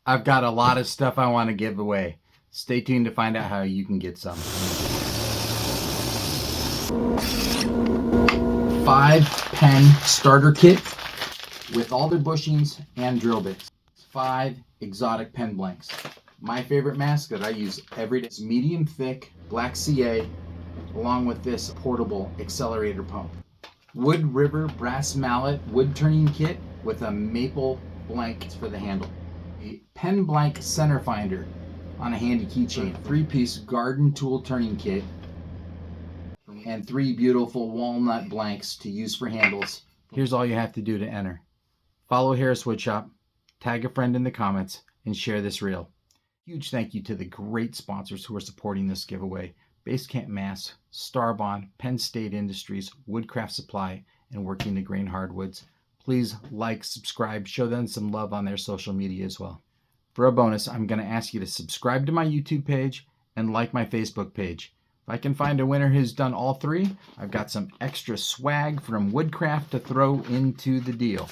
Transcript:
I've got a lot of stuff I want to give away. Stay tuned to find out how you can get some. 5-pen starter kit with all their bushings and drill bits. 5 exotic pen blanks. My favorite mask that I use every day is medium thick black CA, along with this portable accelerator pump. Wood River brass mallet wood turning kit with a maple blank for the handle. A pen blank center finder on a handy keychain. 3-piece garden tool turning kit. And 3 beautiful walnut blanks to use for handles. Here's all you have to do to enter. Follow Harris Woodshop, tag a friend in the comments, and share this reel. Huge thank you to the great sponsors who are supporting this giveaway: Basecamp Mass, Starbond, Penn State Industries, Woodcraft Supply, and Working the Grain Hardwoods. Please like, subscribe, show them some love on their social media as well. For a bonus, I'm going to ask you to subscribe to my YouTube page and like my Facebook page. If I can find a winner who's done all 3, I've got some extra swag from Woodcraft to throw into the deal.